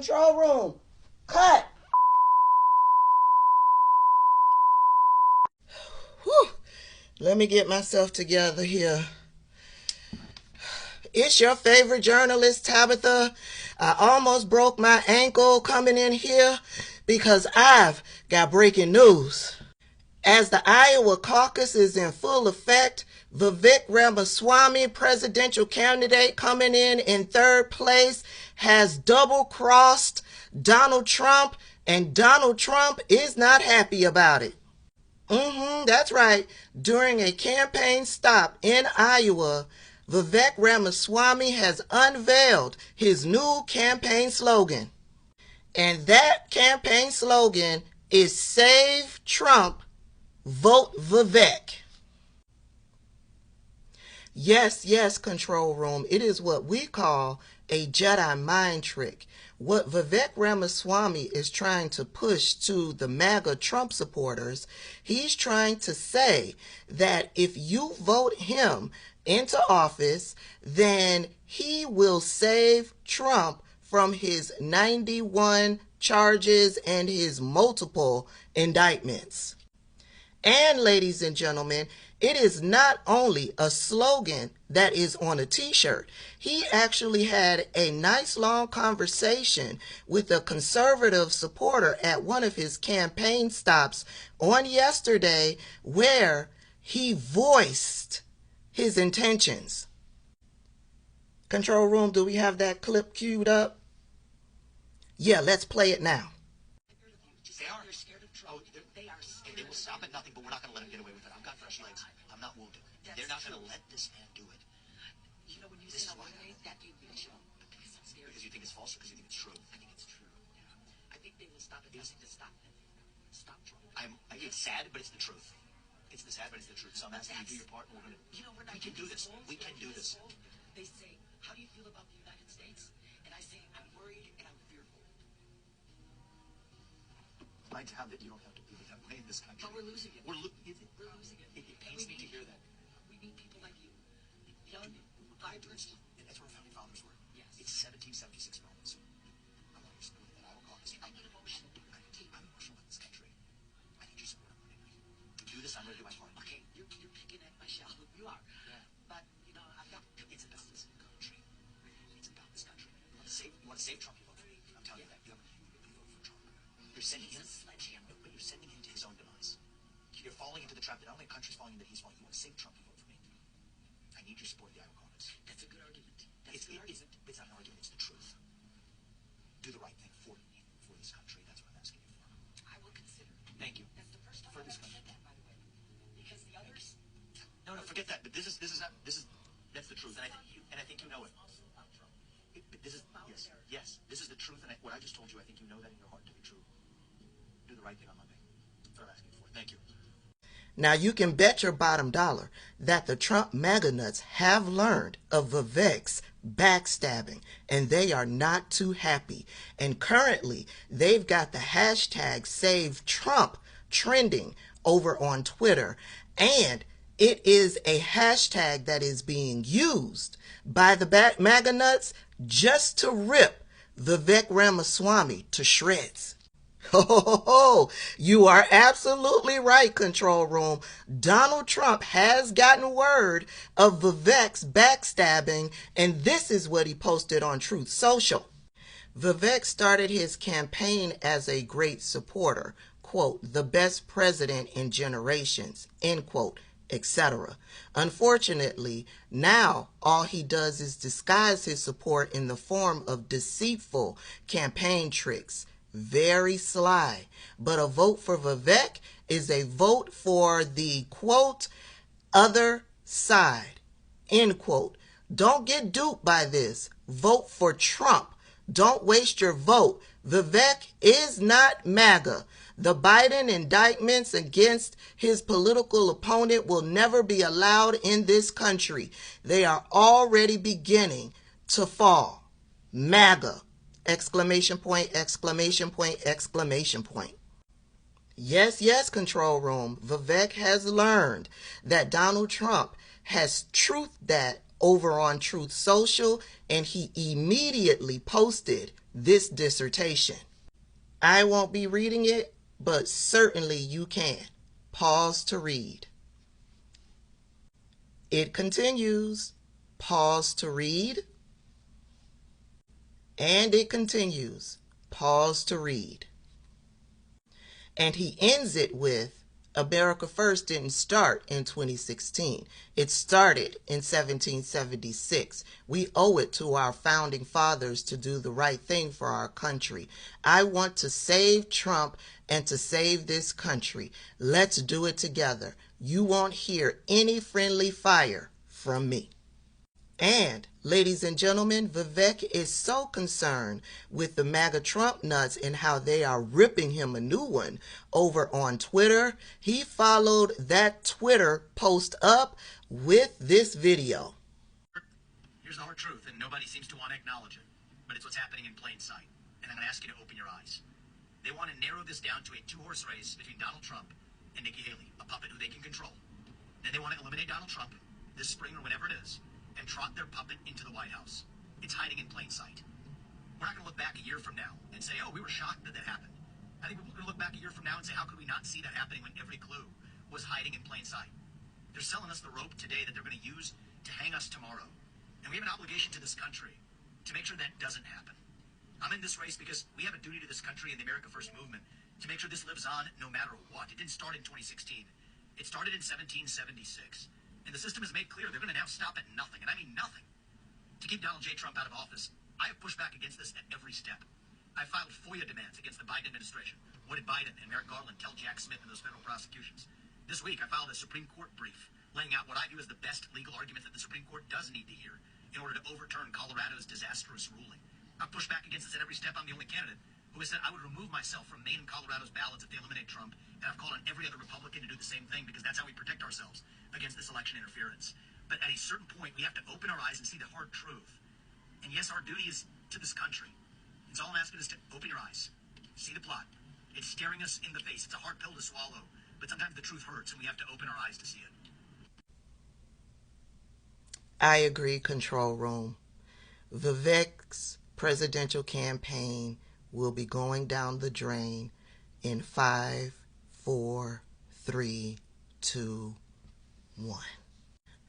Control room. Cut. Whew. Let me get myself together here. It's your favorite journalist, Tabitha. I almost broke my ankle coming in here because I've got breaking news. As the Iowa caucus is in full effect, Vivek Ramaswamy, presidential candidate coming in third place, has double-crossed Donald Trump, and Donald Trump is not happy about it. That's right. During a campaign stop in Iowa, Vivek Ramaswamy has unveiled his new campaign slogan. And that campaign slogan is Save Trump, Vote Vivek. Yes, control room. It is what we call a Jedi mind trick. What Vivek Ramaswamy is trying to push to the MAGA Trump supporters, he's trying to say that if you vote him into office, then he will save Trump from his 91 charges and his multiple indictments. And ladies and gentlemen, it is not only a slogan that is on a t-shirt. He actually had a nice long conversation with a conservative supporter at one of his campaign stops on yesterday where he voiced his intentions. Control room, do we have that clip queued up? Yeah, let's play it now. They're scared of Trump. They will stop at nothing, but we're not going to let them get away with it. I've got fresh legs. I'm not wounded. They're not going to let this man do it. You know, when you say that gave me a chill. Because you think it's false or because you think it's true? I think it's true. Yeah. I think they will stop at nothing to stop them. Stop Trump. It's sad, but it's the truth. It's the sad, but it's the truth. So I'm asking you to do your part, and we're going to. We can do this. We can do this. They say, how do you feel about the United States? And I say, I'm worried and I'm fearful. Like to have that you don't have to be that way in this country. But we're losing it. We're losing it. It pains me to hear that. We need people like you. Young, vibrant. And that's where our founding fathers were. Yes. It's 1776 moments. I'm not your support that I will call this. I need emotion. I'm emotional in this country. I need your support. To do this, I'm going to do my part. Okay, you're picking at my shell. You are. Yeah. But, you know, I've got... It's about this country. It's about this country. You want to save Trump, you vote for me. I'm telling you that. You vote for Trump. You're sending him... But you're sending him to his own demise. You're falling into the trap that not only the country's falling into, he's falling. You want to save Trump, you vote for me. I need your support in the Iowa caucus. That's a good argument. It's not an argument, it's the truth. Do the right thing for me, for this country. That's what I'm asking you for. I will consider. Thank you. That's the first time For I've this ever country. said that, by the way. Because the others... No, forget that. But that's the truth, and I think you know it. Also about Trump. But this is yes. This is the truth, and what I just told you, I think you know that in your heart to be true. Do the right thing on Monday. That's what I'm asking you for. Thank you. Now you can bet your bottom dollar that the Trump MAGA nuts have learned of Vivek's backstabbing, and they are not too happy. And currently, they've got the hashtag Save Trump trending over on Twitter, and it is a hashtag that is being used by the MAGA nuts just to rip Vivek Ramaswamy to shreds. Oh, you are absolutely right, control room. Donald Trump has gotten word of Vivek's backstabbing, and this is what he posted on Truth Social. Vivek started his campaign as a great supporter, quote, the best president in generations, end quote, etc. Unfortunately, now all he does is disguise his support in the form of deceitful campaign tricks. Very sly. But a vote for Vivek is a vote for the, quote, other side, end quote. Don't get duped by this. Vote for Trump. Don't waste your vote. Vivek is not MAGA. The Biden indictments against his political opponent will never be allowed in this country. They are already beginning to fall. MAGA. Exclamation point, exclamation point, exclamation point. Yes, control room. Vivek has learned that Donald Trump has truthed that over on Truth Social, and he immediately posted this dissertation. I won't be reading it, but certainly you can. Pause to read. It continues. Pause to read. And it continues. Pause to read. And he ends it with, America First didn't start in 2016. It started in 1776. We owe it to our founding fathers to do the right thing for our country. I want to save Trump and to save this country. Let's do it together. You won't hear any friendly fire from me. And, ladies and gentlemen, Vivek is so concerned with the MAGA Trump nuts and how they are ripping him a new one over on Twitter. He followed that Twitter post up with this video. Here's the hard truth, and nobody seems to want to acknowledge it, but it's what's happening in plain sight. And I'm going to ask you to open your eyes. They want to narrow this down to a two-horse race between Donald Trump and Nikki Haley, a puppet who they can control. Then they want to eliminate Donald Trump this spring or whenever it is, and trot their puppet into the White House. It's hiding in plain sight. We're not going to look back a year from now and say, oh, we were shocked that that happened. I think we're going to look back a year from now and say, how could we not see that happening when every clue was hiding in plain sight? They're selling us the rope today that they're going to use to hang us tomorrow. And we have an obligation to this country to make sure that doesn't happen. I'm in this race because we have a duty to this country and the America First movement to make sure this lives on no matter what. It didn't start in 2016. It started in 1776. And the system has made clear they're going to now stop at nothing, and I mean nothing, to keep Donald J. Trump out of office. I have pushed back against this at every step. I filed FOIA demands against the Biden administration. What did Biden and Merrick Garland tell Jack Smith in those federal prosecutions? This week, I filed a Supreme Court brief laying out what I view as the best legal arguments that the Supreme Court does need to hear in order to overturn Colorado's disastrous ruling. I've pushed back against this at every step. I'm the only candidate who has said I would remove myself from Maine and Colorado's ballots if they eliminate Trump, and I've called on every other Republican to do the same thing because that's how we protect ourselves against this election interference. But at a certain point, we have to open our eyes and see the hard truth. And yes, our duty is to this country. And so all I'm asking is to open your eyes, see the plot. It's staring us in the face. It's a hard pill to swallow, but sometimes the truth hurts, and we have to open our eyes to see it. I agree, Control Room. Vivek's presidential campaign will be going down the drain in 5, 4, 3, 2, 1.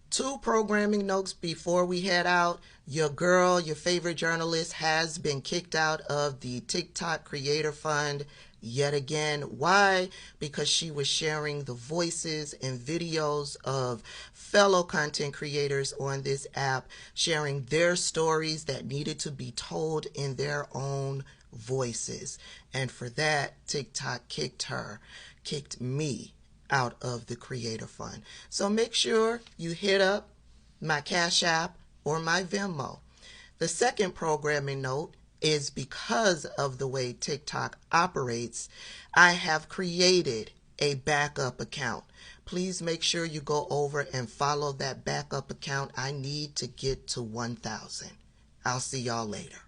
2 programming notes before we head out. Your girl, your favorite journalist, has been kicked out of the TikTok Creator Fund yet again. Why? Because she was sharing the voices and videos of fellow content creators on this app, sharing their stories that needed to be told in their own voices. And for that, TikTok kicked me out of the Creator Fund. So make sure you hit up my Cash App or my Venmo. The second programming note is because of the way TikTok operates, I have created a backup account. Please make sure you go over and follow that backup account. I need to get to 1,000. I'll see y'all later.